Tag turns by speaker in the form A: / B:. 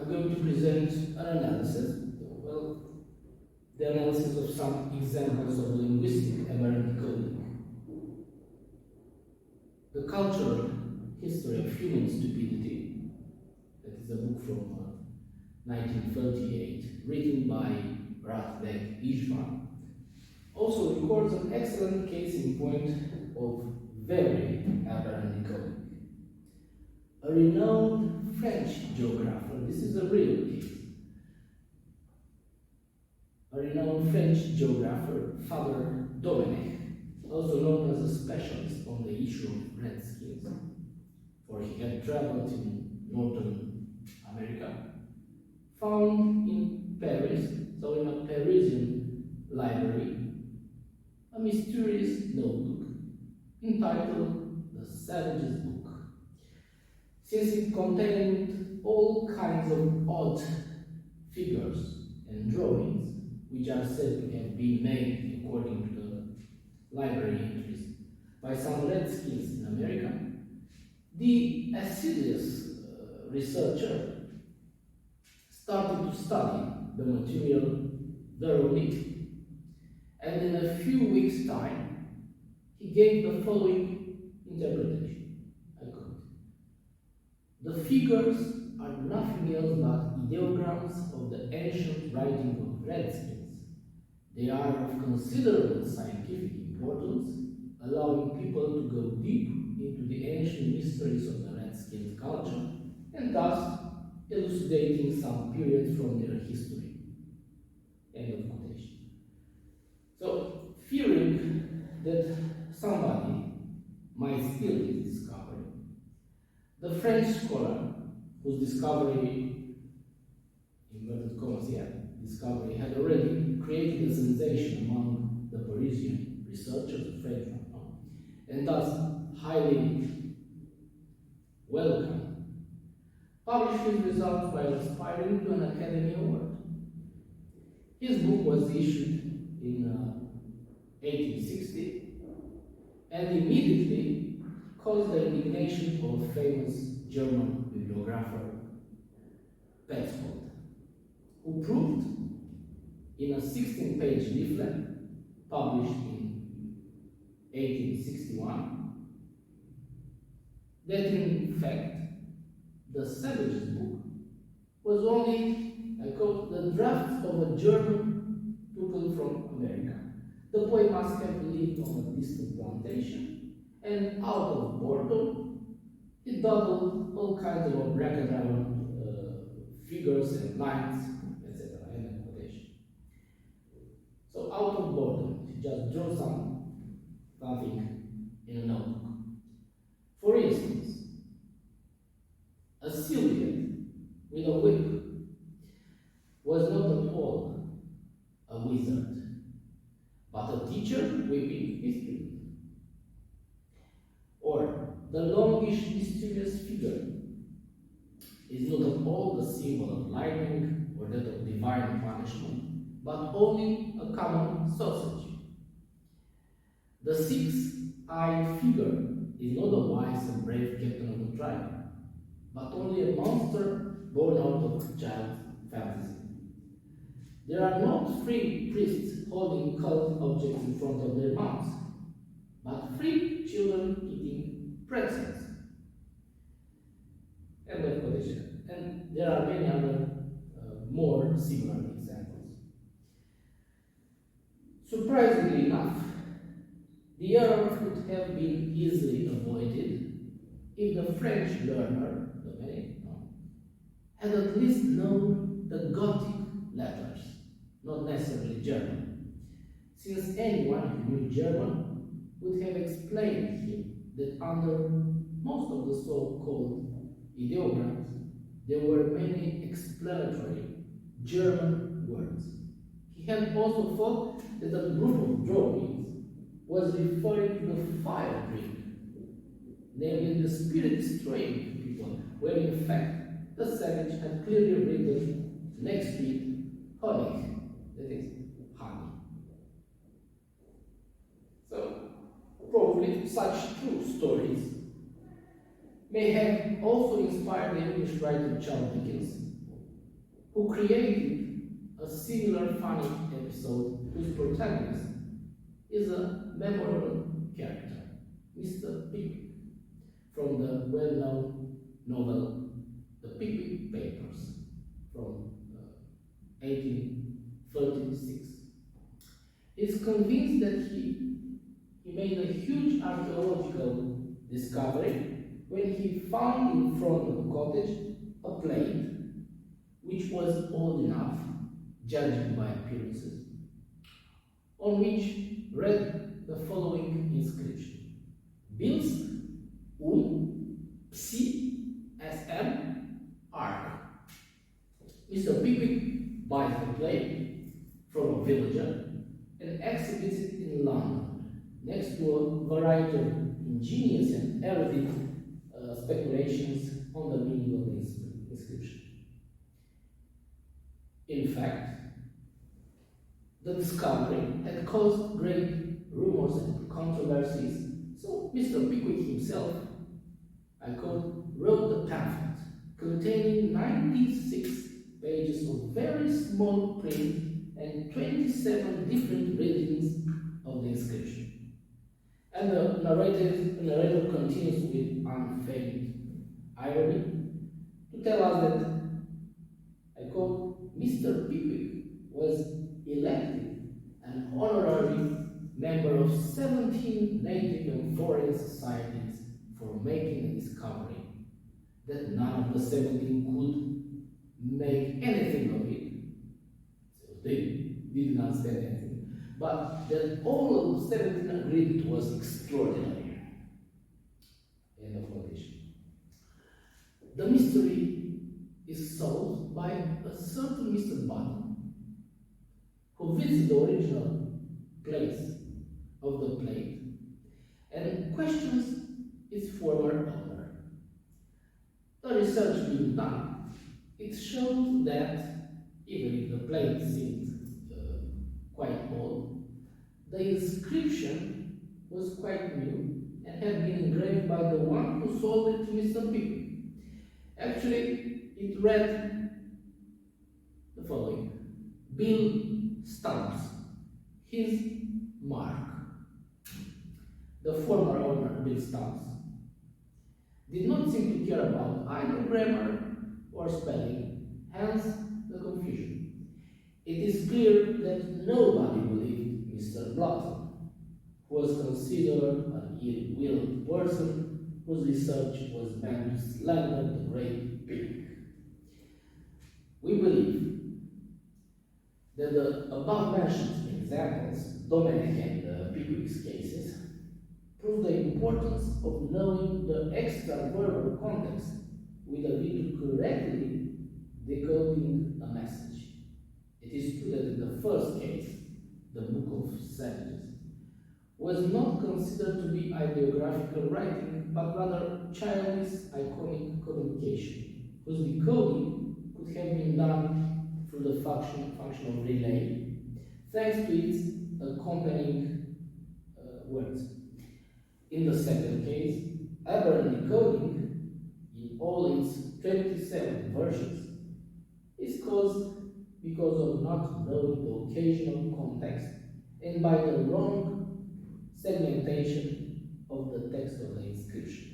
A: I'm going to present an analysis, the analysis of some examples of linguistic aberrant decoding. The Cultural History of Human Stupidity, that is a book from 1938, written by Ishvan, also records an excellent case in point of very aberrant decoding. A renowned French geographer, this is a real case, a renowned French geographer, Father Dominic, also known as a specialist on the issue of redskins, for he had traveled in Northern America, found in Paris, so in a Parisian library, a mysterious notebook entitled The Savage's Book. Since it contained all kinds of odd figures and drawings, which are said to have been made, according to the library entries, by some redskins in America, the assiduous researcher started to study the material thoroughly, and in a few weeks' time, he gave the following interpretation. I quote: "The figures are nothing else but ideograms of the ancient writing of redskins. They are of considerable scientific importance, allowing people to go deep into the ancient mysteries of the redskin culture, and thus elucidating some periods from their history." End of quotation. So, fearing that somebody might steal his discovery, the French scholar, whose discovery, inverted commas here, discovery had already created a sensation among the Parisian researchers, the French one, and thus highly welcome, published his results while aspiring to an Academy Award. His book was issued in 1860 and immediately caused the indignation of famous German bibliographer Petzold, who proved in a 16-page leaflet published in 1861 that in fact the Savage's Book was only, I quote, "the draft of a German pupil from America. The boy must have lived on a distant plantation, and out of boredom, he dawdled all kinds of bracket-around figures and lines, etc." End of quotation. So, out of boredom, he just drew something in a notebook. For instance, a Scythian with a whip was not at all a wizard, but a teacher whipping his student. Or the longish, mysterious figure is not at all the symbol of lightning or that of divine punishment, but only a common sausage. The six-eyed figure is not a wise and brave captain of the tribe, but only a monster born out of child's fantasy. There are not three priests holding cult objects in front of their mouths, but three children eating pretzels. End of quotation. And there are many other more similar examples. Surprisingly enough, the error could have been easily avoided if the French learner, had at least known the Gothic letters, not necessarily German, since anyone who knew German would have explained to him that under most of the so-called ideograms, there were many explanatory German words. He had also thought that a group of drawings was referring to the fire drink, namely the spirit-destroying people, where in fact the savage had clearly written next to it honey, that is, honey. So, probably such true stories may have also inspired the English writer Charles Dickens who created a similar funny episode whose protagonist is a memorable character, Mr. Pickwick, from the well-known novel The Pickwick Papers from 1836. He is convinced that he made a huge archaeological discovery when he found in front of the cottage a plate which was old enough, judging by appearances, on which read the following inscription: Bilst Psi SM Ark. Mr. Pickwick buys the plate from a villager and exhibits it in London, next to a variety of ingenious and erudite speculations on the meaning of the inscription. In fact, the discovery had caused great rumors and controversies, so Mr. Pickwick himself, I quote, wrote a pamphlet containing 96 pages of very small print and 27 different readings of the inscription. And the narrator continues with unfeigned irony to tell us that, I quote, Mr. Pickwick was elected an honorary member of 17 native and foreign societies for making a discovery that none of the 17 could make anything of it. So they didn't understand anything. But that all of the 17 agreed it was extraordinary. End of quotation. The mystery is solved by a certain Mr. Button, who visits the original place of the plate and questions its former owner. The research being done, it shows that even if the plate seemed quite old, the inscription was quite new and had been engraved by the one who sold it to Mr. Pickwick. Actually, it read the following: Bill Stumps, his mark. The former owner, Bill Stumps, did not seem to care about either grammar or spelling, hence the confusion. It is clear that nobody believed Mr. Blotton, who was considered an ill-willed person whose research was meant to slander the great Pickwick. We believe that the above-mentioned examples, Domenech and Pickwick's cases, prove the importance of knowing the extra-verbal context with a view to correctly decoding a message. It is true that in the first case, the Book of Savages, was not considered to be ideographical writing, but rather childish iconic communication, whose decoding could have been done through the function of relay, thanks to its accompanying words. In the second case, aberrant decoding, in all its 27 versions, is caused because of not knowing the occasional context and by the wrong segmentation of the text of the inscription.